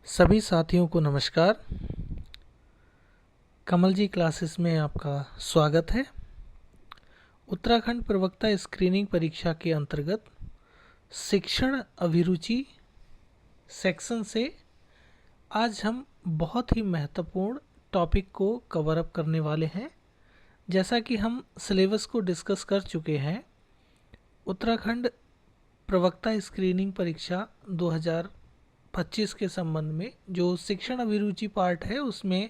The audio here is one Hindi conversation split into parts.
सभी साथियों को नमस्कार। कमल जी क्लासेस में आपका स्वागत है। उत्तराखंड प्रवक्ता स्क्रीनिंग परीक्षा के अंतर्गत शिक्षण अभिरुचि सेक्शन से आज हम बहुत ही महत्वपूर्ण टॉपिक को कवर अप करने वाले हैं। जैसा कि हम सिलेबस को डिस्कस कर चुके हैं, उत्तराखंड प्रवक्ता स्क्रीनिंग परीक्षा 2025 के संबंध में जो शिक्षण अभिरुचि पार्ट है उसमें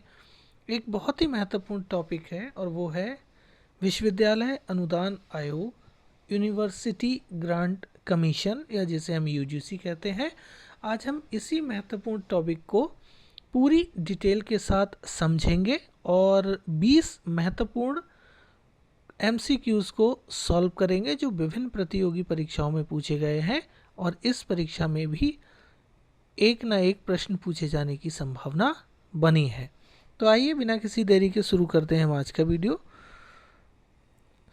एक बहुत ही महत्वपूर्ण टॉपिक है और वो है विश्वविद्यालय अनुदान आयोग, यूनिवर्सिटी ग्रांट कमीशन या जिसे हम यूजीसी कहते हैं। आज हम इसी महत्वपूर्ण टॉपिक को पूरी डिटेल के साथ समझेंगे और 20 महत्वपूर्ण एमसीक्यूज़ को सॉल्व करेंगे जो विभिन्न प्रतियोगी परीक्षाओं में पूछे गए हैं और इस परीक्षा में भी एक ना एक प्रश्न पूछे जाने की संभावना बनी है। तो आइए बिना किसी देरी के शुरू करते हैं हम आज का वीडियो।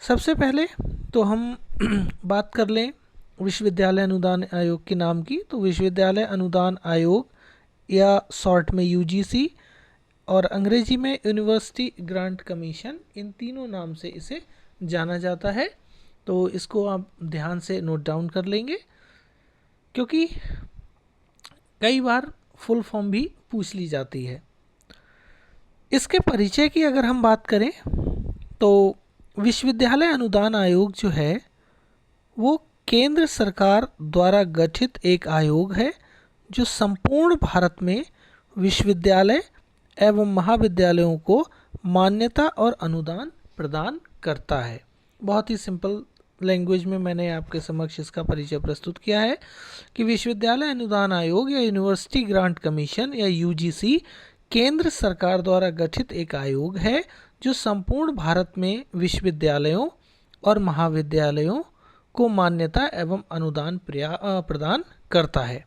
सबसे पहले तो हम बात कर लें विश्वविद्यालय अनुदान आयोग के नाम की। तो विश्वविद्यालय अनुदान आयोग या शॉर्ट में यूजीसी और अंग्रेजी में यूनिवर्सिटी ग्रांट कमीशन, इन तीनों नाम से इसे जाना जाता है। तो इसको आप ध्यान से नोट डाउन कर लेंगे क्योंकि कई बार फुल फॉर्म भी पूछ ली जाती है। इसके परिचय की अगर हम बात करें तो विश्वविद्यालय अनुदान आयोग जो है वो केंद्र सरकार द्वारा गठित एक आयोग है जो संपूर्ण भारत में विश्वविद्यालय एवं महाविद्यालयों को मान्यता और अनुदान प्रदान करता है। बहुत ही सिंपल लैंग्वेज में मैंने आपके समक्ष इसका परिचय प्रस्तुत किया है कि विश्वविद्यालय अनुदान आयोग या यूनिवर्सिटी ग्रांट कमीशन या यूजीसी केंद्र सरकार द्वारा गठित एक आयोग है जो संपूर्ण भारत में विश्वविद्यालयों और महाविद्यालयों को मान्यता एवं अनुदान प्रदान करता है।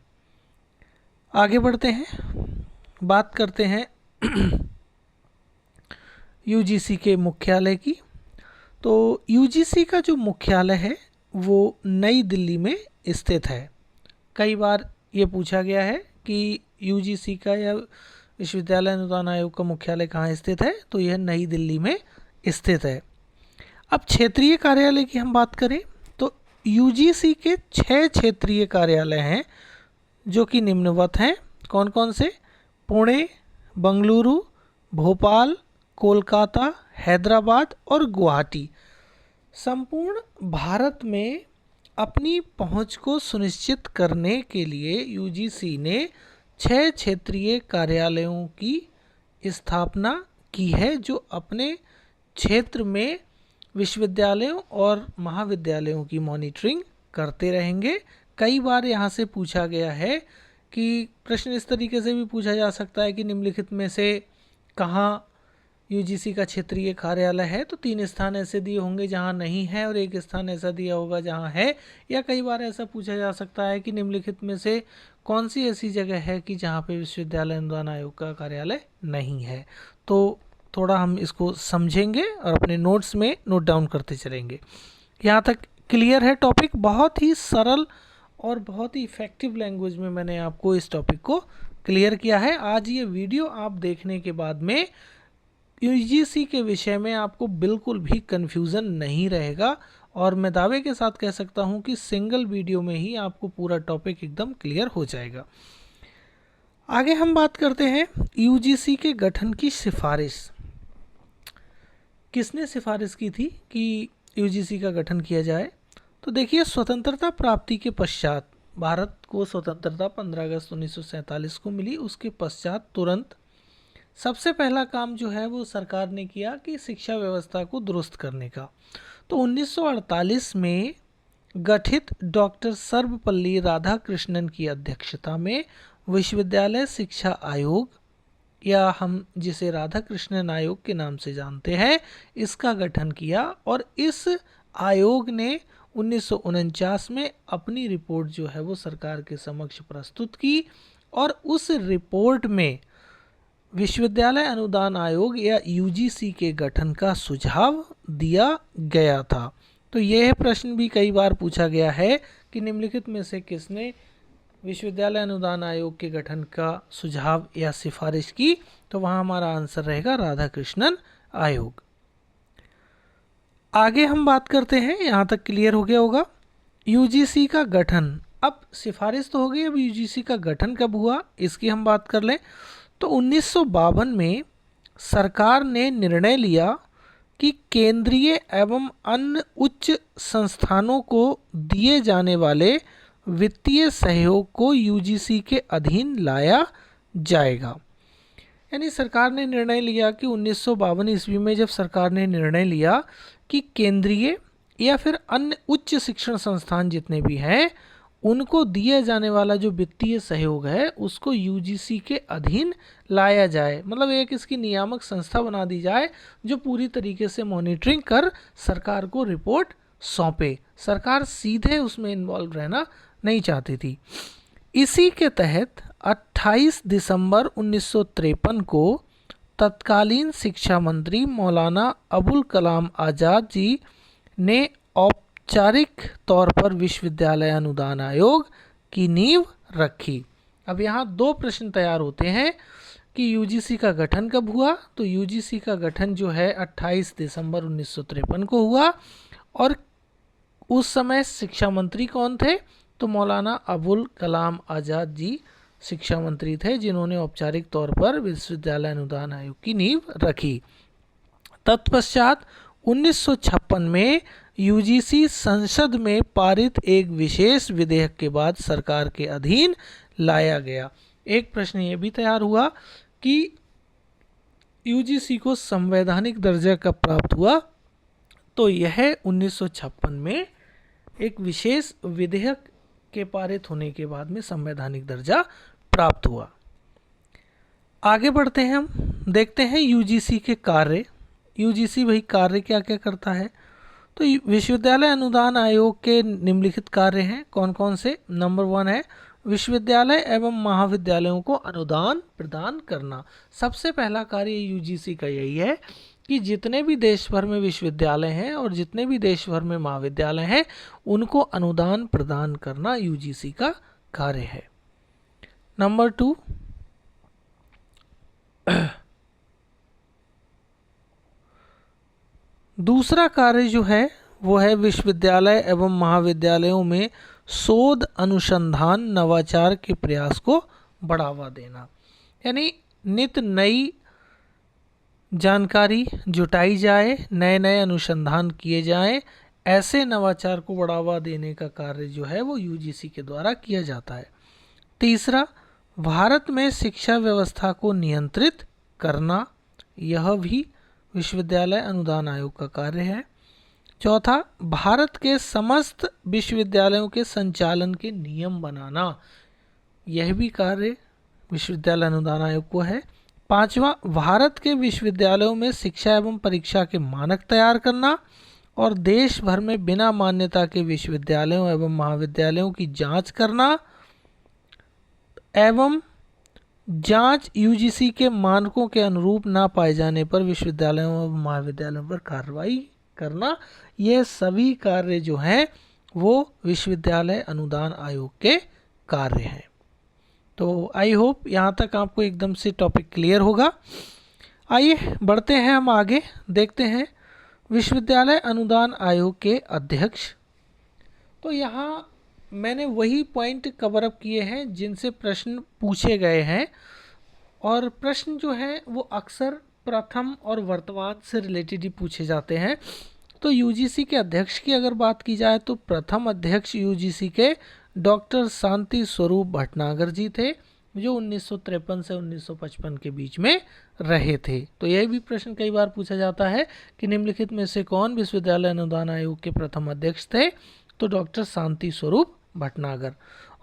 आगे बढ़ते हैं, बात करते हैं यूजीसी के मुख्यालय की। तो यूजीसी का जो मुख्यालय है वो नई दिल्ली में स्थित है। कई बार ये पूछा गया है कि यूजीसी का या विश्वविद्यालय अनुदान आयोग का मुख्यालय कहाँ स्थित है, तो यह नई दिल्ली में स्थित है। अब क्षेत्रीय कार्यालय की हम बात करें तो यूजीसी के 6 क्षेत्रीय कार्यालय हैं जो कि निम्नवत हैं। कौन कौन से? पुणे, बंगलुरु, भोपाल, कोलकाता, हैदराबाद और गुवाहाटी। संपूर्ण भारत में अपनी पहुंच को सुनिश्चित करने के लिए यूजीसी ने 6 क्षेत्रीय कार्यालयों की स्थापना की है जो अपने क्षेत्र में विश्वविद्यालयों और महाविद्यालयों की मॉनिटरिंग करते रहेंगे। कई बार यहाँ से पूछा गया है कि प्रश्न इस तरीके से भी पूछा जा सकता है कि निम्नलिखित में से कहाँ यूजीसी का क्षेत्रीय कार्यालय है, तो 3 स्थान ऐसे दिए होंगे जहाँ नहीं है और 1 स्थान ऐसा दिया होगा जहाँ है। या कई बार ऐसा पूछा जा सकता है कि निम्नलिखित में से कौन सी ऐसी जगह है कि जहाँ पे विश्वविद्यालय अनुदान आयोग का कार्यालय नहीं है। तो थोड़ा हम इसको समझेंगे और अपने नोट्स में नोट डाउन करते चलेंगे। यहाँ तक क्लियर है टॉपिक? बहुत ही सरल और बहुत ही इफ़ेक्टिव लैंग्वेज में मैंने आपको इस टॉपिक को क्लियर किया है। आज ये वीडियो आप देखने के बाद में यूजीसी के विषय में आपको बिल्कुल भी कन्फ्यूज़न नहीं रहेगा और मैं दावे के साथ कह सकता हूँ कि सिंगल वीडियो में ही आपको पूरा टॉपिक एकदम क्लियर हो जाएगा। आगे हम बात करते हैं यूजीसी के गठन की सिफारिश। किसने सिफारिश की थी कि यूजीसी का गठन किया जाए? तो देखिए, स्वतंत्रता प्राप्ति के पश्चात भारत को स्वतंत्रता 15 अगस्त 1947 को मिली। उसके पश्चात तुरंत सबसे पहला काम जो है वो सरकार ने किया कि शिक्षा व्यवस्था को दुरुस्त करने का। तो 1948 में गठित डॉक्टर सर्वपल्ली राधाकृष्णन की अध्यक्षता में विश्वविद्यालय शिक्षा आयोग या हम जिसे राधाकृष्णन आयोग के नाम से जानते हैं, इसका गठन किया और इस आयोग ने 1949 में अपनी रिपोर्ट जो है वो सरकार के समक्ष प्रस्तुत की और उस रिपोर्ट में विश्वविद्यालय अनुदान आयोग या यूजीसी के गठन का सुझाव दिया गया था। तो यह प्रश्न भी कई बार पूछा गया है कि निम्नलिखित में से किसने विश्वविद्यालय अनुदान आयोग के गठन का सुझाव या सिफारिश की, तो वहाँ हमारा आंसर रहेगा राधाकृष्णन आयोग। आगे हम बात करते हैं, यहाँ तक क्लियर हो गया होगा। यूजीसी का गठन, अब सिफारिश तो हो गई, अब यूजीसी का गठन कब हुआ इसकी हम बात कर लें। तो 1952 में सरकार ने निर्णय लिया कि केंद्रीय एवं अन्य उच्च संस्थानों को दिए जाने वाले वित्तीय सहयोग को यूजीसी के अधीन लाया जाएगा। यानी सरकार ने निर्णय लिया कि 1952 ईस्वी में जब सरकार ने निर्णय लिया कि केंद्रीय या फिर अन्य उच्च शिक्षण संस्थान जितने भी हैं उनको दिया जाने वाला जो वित्तीय सहयोग है उसको यूजीसी के अधीन लाया जाए, मतलब एक इसकी नियामक संस्था बना दी जाए जो पूरी तरीके से मॉनिटरिंग कर सरकार को रिपोर्ट सौंपे। सरकार सीधे उसमें इन्वॉल्व रहना नहीं चाहती थी। इसी के तहत 28 दिसंबर 1953 को तत्कालीन शिक्षा मंत्री मौलाना अबुल कलाम आज़ाद जी ने औपचारिक तौर पर विश्वविद्यालय अनुदान आयोग की नींव रखी। अब यहाँ दो प्रश्न तैयार होते हैं कि यूजीसी का गठन कब हुआ। तो यूजीसी का गठन जो है 28 दिसंबर 1953 को हुआ, और उस समय शिक्षा मंत्री कौन थे, तो मौलाना अबुल कलाम आज़ाद जी शिक्षा मंत्री थे जिन्होंने औपचारिक तौर पर विश्वविद्यालय अनुदान आयोग की नींव रखी। तत्पश्चात 1956 में यूजीसी संसद में पारित एक विशेष विधेयक के बाद सरकार के अधीन लाया गया। एक प्रश्न ये भी तैयार हुआ कि यूजीसी को संवैधानिक दर्जा कब प्राप्त हुआ, तो यह 1956 में एक विशेष विधेयक के पारित होने के बाद में संवैधानिक दर्जा प्राप्त हुआ। आगे बढ़ते हैं, हम देखते हैं यूजीसी के कार्य। यूजीसी वही कार्य क्या क्या करता है। तो विश्वविद्यालय अनुदान आयोग के निम्नलिखित कार्य हैं, कौन कौन से। नंबर 1 है विश्वविद्यालय एवं महाविद्यालयों को अनुदान प्रदान करना। सबसे पहला कार्य यूजीसी का यही है कि जितने भी देश भर में विश्वविद्यालय हैं और जितने भी देश भर में महाविद्यालय हैं उनको अनुदान प्रदान करना यूजीसी का कार्य है। नंबर 2, दूसरा कार्य जो है वो है विश्वविद्यालय एवं महाविद्यालयों में शोध अनुसंधान नवाचार के प्रयास को बढ़ावा देना। यानी नित नई जानकारी जुटाई जाए, नए नए अनुसंधान किए जाएं, ऐसे नवाचार को बढ़ावा देने का कार्य जो है वो यूजीसी के द्वारा किया जाता है। तीसरा, भारत में शिक्षा व्यवस्था को नियंत्रित करना, यह भी विश्वविद्यालय अनुदान आयोग का कार्य है। चौथा, भारत के समस्त विश्वविद्यालयों के संचालन के नियम बनाना, यह भी कार्य विश्वविद्यालय अनुदान आयोग को है। पांचवा, भारत के विश्वविद्यालयों में शिक्षा एवं परीक्षा के मानक तैयार करना और देश भर में बिना मान्यता के विश्वविद्यालयों एवं महाविद्यालयों की जांच करना एवं जांच यूजीसी के मानकों के अनुरूप ना पाए जाने पर विश्वविद्यालयों और महाविद्यालयों पर कार्रवाई करना। ये सभी कार्य जो हैं वो विश्वविद्यालय अनुदान आयोग के कार्य हैं। तो आई होप यहाँ तक आपको एकदम से टॉपिक क्लियर होगा। आइए बढ़ते हैं हम आगे, देखते हैं विश्वविद्यालय अनुदान आयोग के अध्यक्ष। तो यहाँ मैंने वही पॉइंट कवर अप किए हैं जिनसे प्रश्न पूछे गए हैं, और प्रश्न जो हैं वो अक्सर प्रथम और वर्तमान से रिलेटेड ही पूछे जाते हैं। तो यूजीसी के अध्यक्ष की अगर बात की जाए तो प्रथम अध्यक्ष यूजीसी के डॉक्टर शांति स्वरूप भटनागर जी थे, जो 1953 से 1955 के बीच में रहे थे। तो यह भी प्रश्न कई बार पूछा जाता है कि निम्नलिखित में से कौन विश्वविद्यालय अनुदान आयोग के प्रथम अध्यक्ष थे, तो डॉक्टर शांति स्वरूप भटनागर।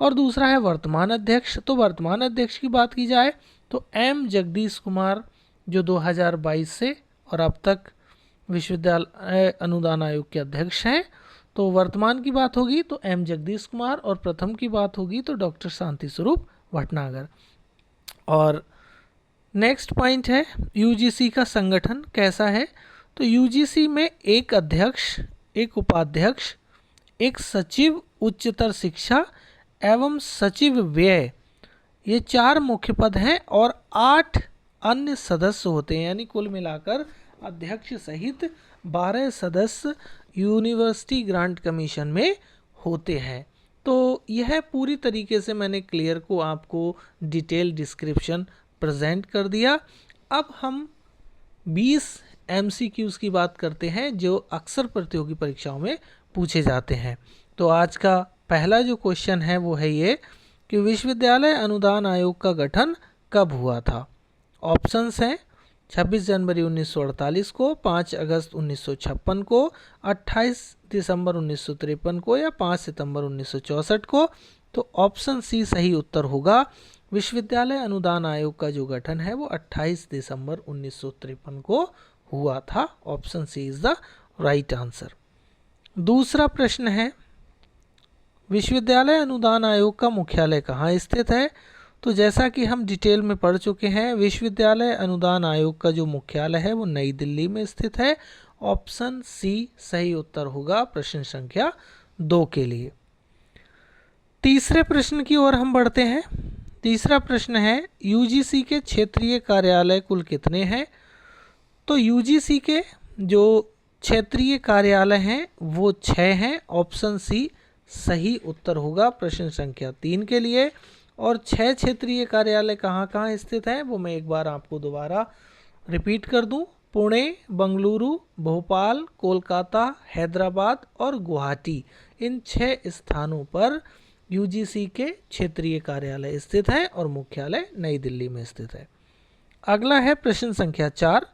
और दूसरा है वर्तमान अध्यक्ष। तो वर्तमान अध्यक्ष की बात की जाए तो एम जगदीश कुमार, जो 2022 से और अब तक विश्वविद्यालय अनुदान आयोग के अध्यक्ष हैं। तो वर्तमान की बात होगी तो एम जगदीश कुमार, और प्रथम की बात होगी तो डॉक्टर शांति स्वरूप भटनागर। और नेक्स्ट पॉइंट है यूजीसी का संगठन कैसा है। तो यूजीसी में एक अध्यक्ष, एक उपाध्यक्ष, एक सचिव उच्चतर शिक्षा एवं सचिव व्यय, ये 4 मुख्य पद हैं और 8 अन्य सदस्य होते हैं, यानी कुल मिलाकर अध्यक्ष सहित 12 सदस्य यूनिवर्सिटी ग्रांट कमीशन में होते हैं। तो यह पूरी तरीके से मैंने क्लियर को आपको डिटेल डिस्क्रिप्शन प्रेजेंट कर दिया। अब हम 20 MCQs की बात करते हैं जो अक्सर प्रतियोगी परीक्षाओं में पूछे जाते हैं। तो आज का पहला जो क्वेश्चन है वो है ये कि विश्वविद्यालय अनुदान आयोग का गठन कब हुआ था। ऑप्शंस हैं 26 जनवरी 1948 को, 5 अगस्त 1956 को, 28 दिसंबर 1953 को या 5 सितंबर 1964 को। तो ऑप्शन सी सही उत्तर होगा। विश्वविद्यालय अनुदान आयोग का जो गठन है वो 28 दिसंबर 1953 को हुआ था। Option C is the right answer. दूसरा प्रश्न है विश्वविद्यालय अनुदान आयोग का मुख्यालय कहाँ स्थित है। तो जैसा कि हम डिटेल में पढ़ चुके हैं, विश्वविद्यालय अनुदान आयोग का जो मुख्यालय है वो नई दिल्ली में स्थित है। ऑप्शन सी सही उत्तर होगा प्रश्न संख्या 2 के लिए। तीसरे प्रश्न की ओर हम बढ़ते हैं। तीसरा प्रश्न है यूजीसी के क्षेत्रीय कार्यालय कुल कितने हैं। तो यूजीसी के जो क्षेत्रीय कार्यालय हैं वो 6 हैं। ऑप्शन सी सही उत्तर होगा प्रश्न संख्या 3 के लिए। और 6 क्षेत्रीय कार्यालय कहाँ कहाँ स्थित हैं वो मैं एक बार आपको दोबारा रिपीट कर दूं। पुणे, बंगलुरु, भोपाल, कोलकाता, हैदराबाद और गुवाहाटी, इन 6 स्थानों पर यूजीसी के क्षेत्रीय कार्यालय स्थित है और मुख्यालय नई दिल्ली में स्थित है। अगला है प्रश्न संख्या 4,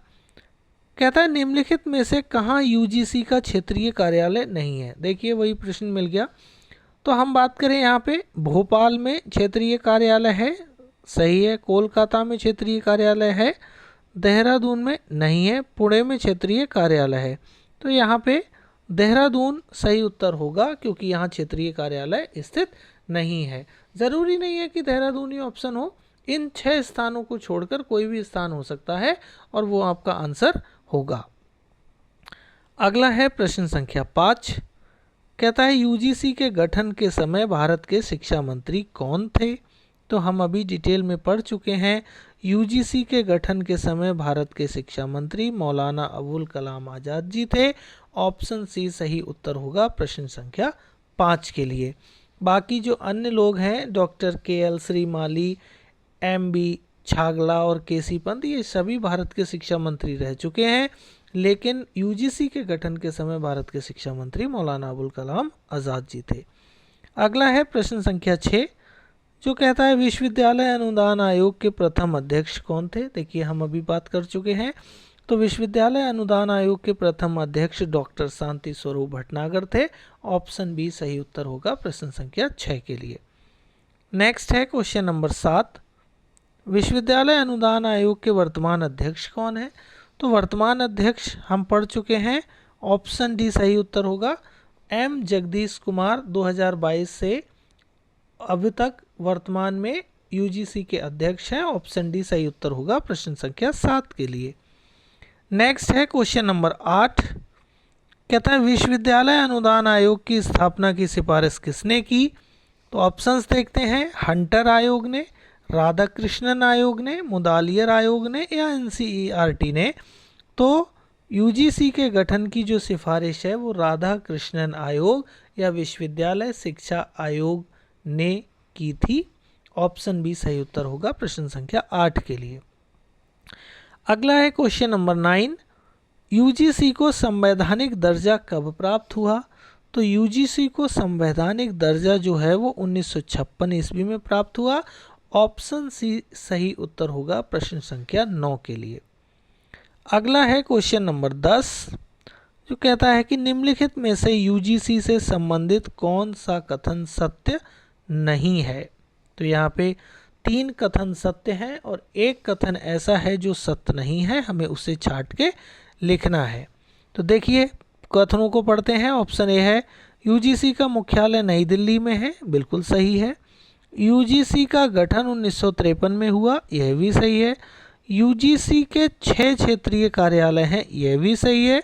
कहता है निम्नलिखित में से कहाँ यूजीसी का क्षेत्रीय कार्यालय नहीं है। देखिए वही प्रश्न मिल गया। तो हम बात करें यहाँ पे भोपाल में क्षेत्रीय कार्यालय है, सही है। कोलकाता में क्षेत्रीय कार्यालय है, देहरादून में नहीं है। पुणे में क्षेत्रीय कार्यालय है, तो यहाँ पे देहरादून सही उत्तर होगा क्योंकि यहाँ क्षेत्रीय कार्यालय स्थित नहीं है। ज़रूरी नहीं है कि देहरादून ही ऑप्शन हो, इन 6 स्थानों को छोड़कर कोई भी स्थान हो सकता है और वो आपका आंसर होगा। अगला है प्रश्न संख्या 5, कहता है यूजीसी के गठन के समय भारत के शिक्षा मंत्री कौन थे। तो हम अभी डिटेल में पढ़ चुके हैं, यूजीसी के गठन के समय भारत के शिक्षा मंत्री मौलाना अबुल कलाम आज़ाद जी थे। ऑप्शन सी सही उत्तर होगा प्रश्न संख्या 5 के लिए। बाकी जो अन्य लोग हैं doctor KL Shrimali, MB Chagla और KC पंत, ये सभी भारत के शिक्षा मंत्री रह चुके हैं, लेकिन यूजीसी के गठन के समय भारत के शिक्षा मंत्री मौलाना अबुल कलाम आज़ाद जी थे। अगला है प्रश्न संख्या 6 जो कहता है विश्वविद्यालय अनुदान आयोग के प्रथम अध्यक्ष कौन थे। देखिए हम अभी बात कर चुके हैं, तो विश्वविद्यालय अनुदान आयोग के प्रथम अध्यक्ष डॉक्टर शांति स्वरूप भटनागर थे। ऑप्शन बी सही उत्तर होगा प्रश्न संख्या 6 के लिए। नेक्स्ट है क्वेश्चन नंबर 7, विश्वविद्यालय अनुदान आयोग के वर्तमान अध्यक्ष कौन है। तो वर्तमान अध्यक्ष हम पढ़ चुके हैं, ऑप्शन डी सही उत्तर होगा। M जगदीश कुमार 2022 से अभी तक वर्तमान में यूजीसी के अध्यक्ष हैं। ऑप्शन डी सही उत्तर होगा प्रश्न संख्या 7 के लिए। नेक्स्ट है क्वेश्चन नंबर 8, कहता है विश्वविद्यालय अनुदान आयोग की स्थापना की सिफारिश किसने की। तो ऑप्शंस देखते हैं, हंटर आयोग ने, राधाकृष्णन आयोग ने, मुदालियर आयोग ने या NCERT ने। तो यूजीसी के गठन की जो सिफारिश है वो राधाकृष्णन आयोग या विश्वविद्यालय शिक्षा आयोग ने की थी। ऑप्शन बी सही उत्तर होगा प्रश्न संख्या 8 के लिए। अगला है क्वेश्चन नंबर 9, यूजीसी को संवैधानिक दर्जा कब प्राप्त हुआ। तो यूजीसी को संवैधानिक दर्जा जो है वो 1956 ईस्वी में प्राप्त हुआ। ऑप्शन सी सही उत्तर होगा प्रश्न संख्या 9 के लिए। अगला है क्वेश्चन नंबर 10 जो कहता है कि निम्नलिखित में से यूजीसी से संबंधित कौन सा कथन सत्य नहीं है। तो यहाँ पे 3 कथन सत्य हैं और एक कथन ऐसा है जो सत्य नहीं है, हमें उसे छांट के लिखना है। तो देखिए कथनों को पढ़ते हैं। ऑप्शन ए है यूजीसी का मुख्यालय नई दिल्ली में है, बिल्कुल सही है। यूजीसी का गठन 1953 में हुआ, यह भी सही है। यूजीसी के 6 क्षेत्रीय कार्यालय हैं, यह भी सही है।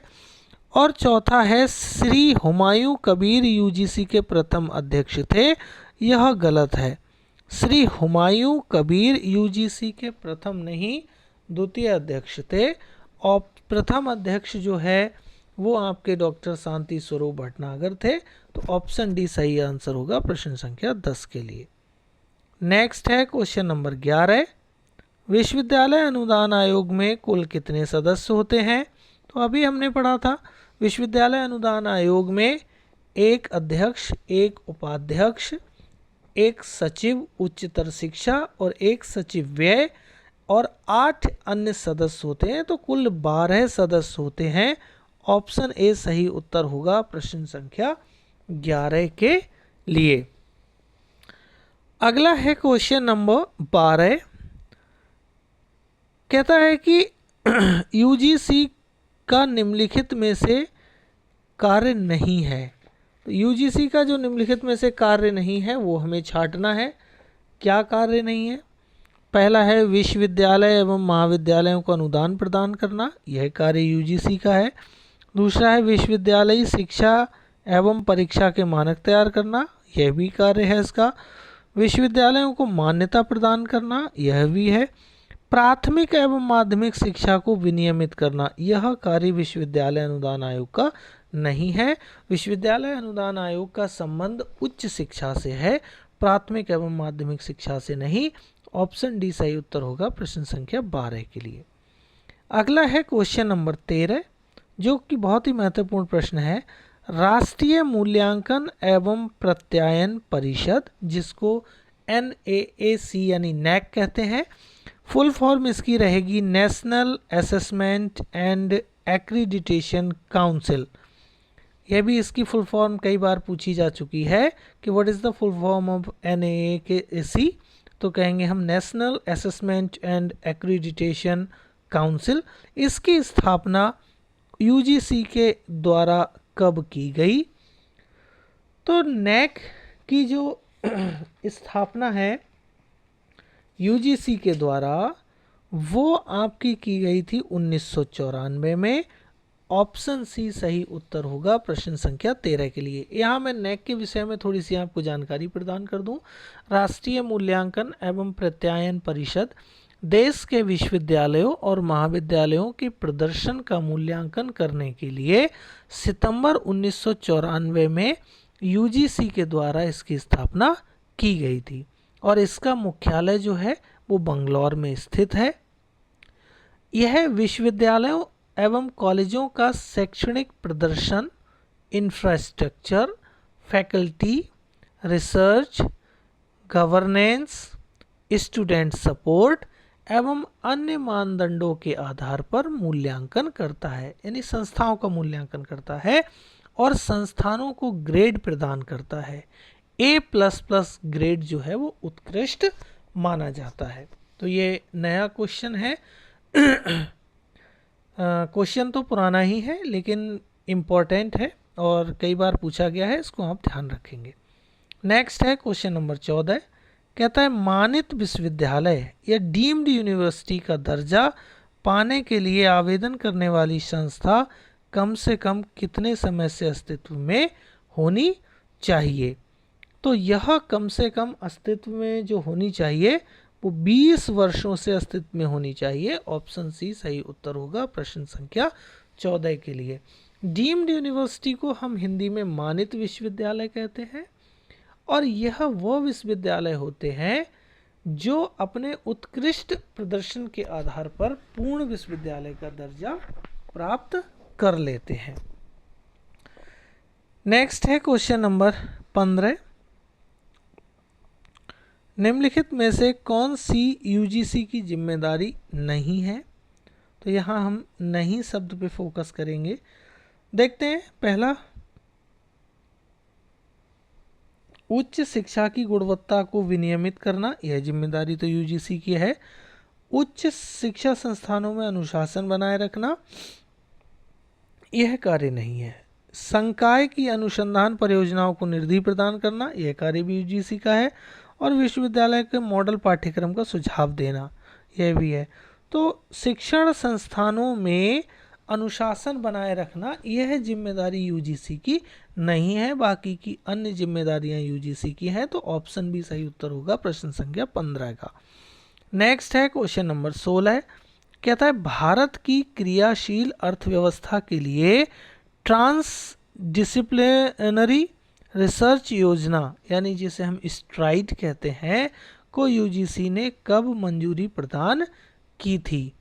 और चौथा है श्री हुमायूं कबीर यूजीसी के प्रथम अध्यक्ष थे, यह गलत है। श्री हुमायूं कबीर यूजीसी के प्रथम नहीं द्वितीय अध्यक्ष थे, और प्रथम अध्यक्ष जो है वो आपके डॉक्टर शांति स्वरूप भटनागर थे। तो ऑप्शन डी सही आंसर होगा प्रश्न संख्या 10 के लिए। नेक्स्ट है क्वेश्चन नंबर 11, विश्वविद्यालय अनुदान आयोग में कुल कितने सदस्य होते हैं? तो अभी हमने पढ़ा था विश्वविद्यालय अनुदान आयोग में एक अध्यक्ष, एक उपाध्यक्ष, एक सचिव उच्चतर शिक्षा और एक सचिव व्यय और 8 अन्य सदस्य होते हैं। तो कुल 12 सदस्य होते हैं। ऑप्शन ए सही उत्तर होगा प्रश्न संख्या 11 के लिए। अगला है क्वेश्चन नंबर 12, कहता है कि यूजीसी का निम्नलिखित में से कार्य नहीं है। तो यूजीसी का जो निम्नलिखित में से कार्य नहीं है वो हमें छांटना है। क्या कार्य नहीं है? पहला है विश्वविद्यालय एवं महाविद्यालयों को अनुदान प्रदान करना, यह कार्य यूजीसी का है। दूसरा है विश्वविद्यालयी शिक्षा एवं परीक्षा के मानक तैयार करना, यह भी कार्य है इसका। विश्वविद्यालयों को मान्यता प्रदान करना, यह भी है। प्राथमिक एवं माध्यमिक शिक्षा को विनियमित करना, यह कार्य विश्वविद्यालय अनुदान आयोग का नहीं है। विश्वविद्यालय अनुदान आयोग का संबंध उच्च शिक्षा से है, प्राथमिक एवं माध्यमिक शिक्षा से नहीं। ऑप्शन डी सही उत्तर होगा प्रश्न संख्या 12 के लिए। अगला है क्वेश्चन नंबर 13, जो कि बहुत ही महत्वपूर्ण प्रश्न है। राष्ट्रीय मूल्यांकन एवं प्रत्यायन परिषद, जिसको NAAC यानी NAAC कहते हैं, फुल फॉर्म इसकी रहेगी national assessment and accreditation council. यह भी इसकी फुल फॉर्म कई बार पूछी जा चुकी है कि what is the full form of NAAC। तो कहेंगे हम national assessment and accreditation council. इसकी स्थापना यूजीसी के द्वारा कब की गई? तो NAAC की जो स्थापना है यूजीसी के द्वारा, वो आपकी की गई थी 1994 में। ऑप्शन सी सही उत्तर होगा प्रश्न संख्या 13 के लिए। यहाँ मैं NAAC के विषय में थोड़ी सी आपको जानकारी प्रदान कर दूं। राष्ट्रीय मूल्यांकन एवं प्रत्यायन परिषद देश के विश्वविद्यालयों और महाविद्यालयों के प्रदर्शन का मूल्यांकन करने के लिए सितंबर 1994 में यूजीसी के द्वारा इसकी स्थापना की गई थी, और इसका मुख्यालय जो है वो बंगलौर में स्थित है। यह विश्वविद्यालयों एवं कॉलेजों का शैक्षणिक प्रदर्शन, infrastructure, faculty, research, governance, student support एवं अन्य मानदंडों के आधार पर मूल्यांकन करता है, यानी संस्थाओं का मूल्यांकन करता है और संस्थानों को ग्रेड प्रदान करता है। A++ ग्रेड जो है वो उत्कृष्ट माना जाता है। तो ये नया क्वेश्चन है। क्वेश्चन तो पुराना ही है लेकिन इम्पॉर्टेंट है और कई बार पूछा गया है, इसको आप ध्यान रखेंगे। नेक्स्ट है क्वेश्चन नंबर 14, कहता है मानित विश्वविद्यालय या डीम्ड यूनिवर्सिटी का दर्जा पाने के लिए आवेदन करने वाली संस्था कम से कम कितने समय से अस्तित्व में होनी चाहिए? तो यह कम से कम अस्तित्व में जो होनी चाहिए वो 20 वर्षों से अस्तित्व में होनी चाहिए। ऑप्शन सी सही उत्तर होगा प्रश्न संख्या 14 के लिए। डीम्ड यूनिवर्सिटी को हम हिंदी में मानित विश्वविद्यालय कहते हैं, और यह वो विश्वविद्यालय होते हैं जो अपने उत्कृष्ट प्रदर्शन के आधार पर पूर्ण विश्वविद्यालय का दर्जा प्राप्त कर लेते हैं। नेक्स्ट है क्वेश्चन नंबर 15, निम्नलिखित में से कौन सी यूजीसी की जिम्मेदारी नहीं है? तो यहाँ हम नहीं शब्द पे फोकस करेंगे। देखते हैं, पहला, उच्च शिक्षा की गुणवत्ता को विनियमित करना, यह जिम्मेदारी तो यूजीसी की है। उच्च शिक्षा संस्थानों में अनुशासन बनाए रखना, यह कार्य नहीं है। संकाय की अनुसंधान परियोजनाओं को निधि प्रदान करना, यह कार्य भी यूजीसी का है। और विश्वविद्यालय के मॉडल पाठ्यक्रम का सुझाव देना, यह भी है। तो शिक्षण संस्थानों में अनुशासन बनाए रखना यह जिम्मेदारी यूजीसी की नहीं है, बाकी की अन्य जिम्मेदारियां यूजीसी की हैं। तो ऑप्शन बी सही उत्तर होगा प्रश्न संख्या 15 का। नेक्स्ट है क्वेश्चन नंबर 16, कहता है भारत की क्रियाशील अर्थव्यवस्था के लिए ट्रांस डिसिप्लिनरी रिसर्च योजना यानी जिसे हम स्ट्राइड कहते हैं को यूजीसी ने कब मंजूरी प्रदान की थी?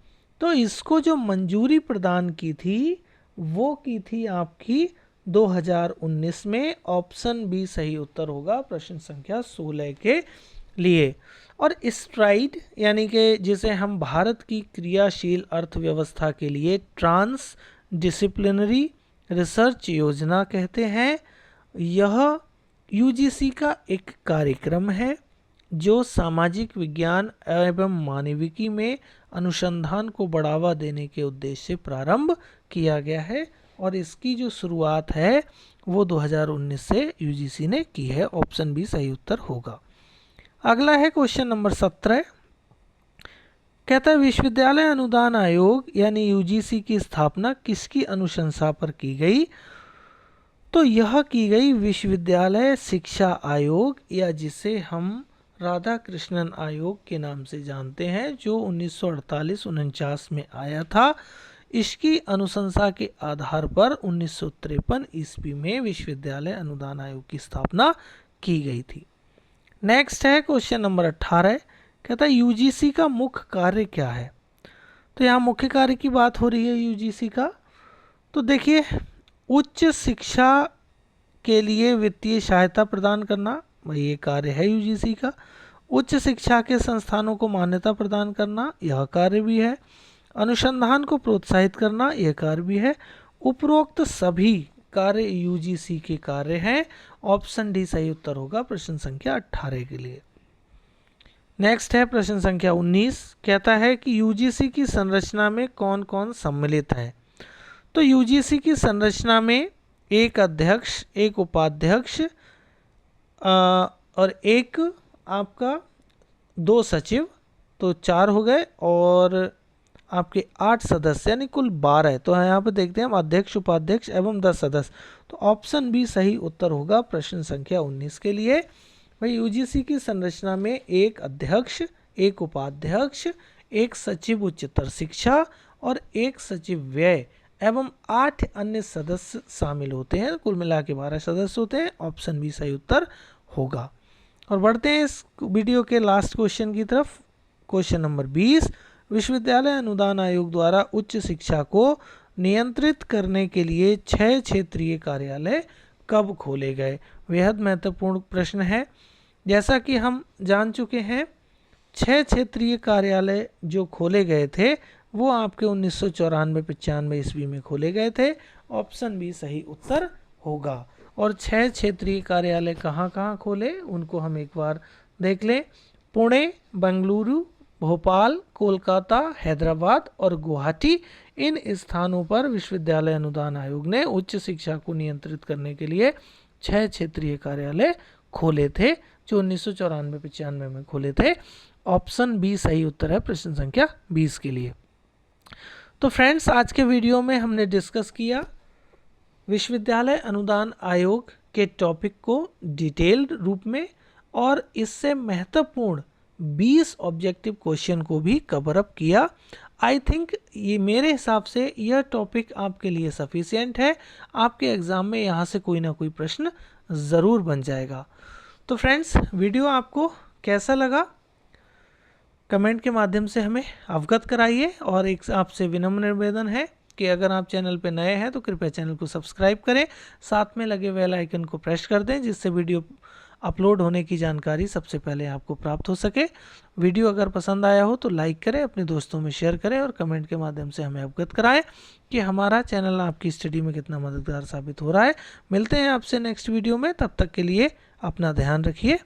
तो इसको जो मंजूरी प्रदान की थी वो की थी आपकी 2019 में। ऑप्शन बी सही उत्तर होगा प्रश्न संख्या 16 के लिए। और स्ट्राइड यानी कि जिसे हम भारत की क्रियाशील अर्थव्यवस्था के लिए ट्रांस डिसिप्लिनरी रिसर्च योजना कहते हैं, यह यूजीसी का एक कार्यक्रम है जो सामाजिक विज्ञान एवं मानविकी में अनुसंधान को बढ़ावा देने के उद्देश्य से प्रारंभ किया गया है और इसकी जो शुरुआत है वो 2019 से यूजीसी ने की है। ऑप्शन बी सही उत्तर होगा। अगला है क्वेश्चन नंबर 17, कहता है विश्वविद्यालय अनुदान आयोग यानी यूजीसी की स्थापना किसकी अनुशंसा पर की गई? तो यह की गई विश्वविद्यालय शिक्षा आयोग या जिसे हम राधा कृष्णन आयोग के नाम से जानते हैं, जो 1948-49 में आया था। इसकी अनुशंसा के आधार पर 1953 ईस्वी में विश्वविद्यालय अनुदान आयोग की स्थापना की गई थी। नेक्स्ट है क्वेश्चन नंबर 18, कहता है यूजीसी का मुख्य कार्य क्या है? तो यहाँ मुख्य कार्य की बात हो रही है यूजीसी का। तो देखिए, उच्च शिक्षा के लिए वित्तीय सहायता प्रदान करना ये कार्य है यूजीसी का। उच्च शिक्षा के संस्थानों को मान्यता प्रदान करना यह कार्य भी है। अनुसंधान को प्रोत्साहित करना यह कार्य भी है। उपरोक्त सभी कार्य यूजीसी के कार्य हैं। ऑप्शन डी सही उत्तर होगा प्रश्न संख्या 18 के लिए। नेक्स्ट है प्रश्न संख्या 19, कहता है कि यूजीसी की संरचना में कौन कौन सम्मिलित है? तो यूजीसी की संरचना में एक अध्यक्ष, एक उपाध्यक्ष और एक आपका 2 सचिव, तो 4 हो गए, और आपके 8 सदस्य यानी कुल 12। तो यहाँ पर देखते हैं हम अध्यक्ष, उपाध्यक्ष एवं 10 सदस्य। तो ऑप्शन बी सही उत्तर होगा प्रश्न संख्या 19 के लिए। भाई यूजीसी की संरचना में एक अध्यक्ष, एक उपाध्यक्ष, एक सचिव उच्चतर शिक्षा और एक सचिव व्यय एवं 8 अन्य सदस्य शामिल होते हैं। कुल मिला के 12 सदस्य होते हैं। ऑप्शन बी सही उत्तर होगा। और बढ़ते हैं इस वीडियो के लास्ट क्वेश्चन की तरफ। क्वेश्चन नंबर 20, विश्वविद्यालय अनुदान आयोग द्वारा उच्च शिक्षा को नियंत्रित करने के लिए 6 क्षेत्रीय कार्यालय कब खोले गए? बेहद महत्वपूर्ण प्रश्न है। जैसा कि हम जान चुके हैं, 6 क्षेत्रीय कार्यालय जो खोले गए थे वो आपके 1994-95 ईस्वी में खोले गए थे। ऑप्शन बी सही उत्तर होगा। और 6 क्षेत्रीय कार्यालय कहाँ कहाँ खोले उनको हम एक बार देख लें। पुणे, बेंगलुरु, भोपाल, कोलकाता, हैदराबाद और गुवाहाटी, इन स्थानों पर विश्वविद्यालय अनुदान आयोग ने उच्च शिक्षा को नियंत्रित करने के लिए 6 क्षेत्रीय कार्यालय खोले थे जो 1994-95 में खोले थे। ऑप्शन बी सही उत्तर है प्रश्न संख्या 20 के लिए। तो फ्रेंड्स, आज के वीडियो में हमने डिस्कस किया विश्वविद्यालय अनुदान आयोग के टॉपिक को डिटेल्ड रूप में और इससे महत्वपूर्ण 20 ऑब्जेक्टिव क्वेश्चन को भी कवर अप किया। आई थिंक ये मेरे हिसाब से यह टॉपिक आपके लिए सफिशिएंट है। आपके एग्ज़ाम में यहाँ से कोई ना कोई प्रश्न ज़रूर बन जाएगा। तो फ्रेंड्स, वीडियो आपको कैसा लगा कमेंट के माध्यम से हमें अवगत कराइए। और एक आपसे विनम्र निवेदन है कि अगर आप चैनल पर नए हैं तो कृपया चैनल को सब्सक्राइब करें, साथ में लगे बेल आइकन को प्रेस कर दें जिससे वीडियो अपलोड होने की जानकारी सबसे पहले आपको प्राप्त हो सके। वीडियो अगर पसंद आया हो तो लाइक करें, अपने दोस्तों में शेयर करें और कमेंट के माध्यम से हमें अवगत कराएं कि हमारा चैनल आपकी स्टडी में कितना मददगार साबित हो रहा है। मिलते हैं आपसे नेक्स्ट वीडियो में, तब तक के लिए अपना ध्यान रखिए।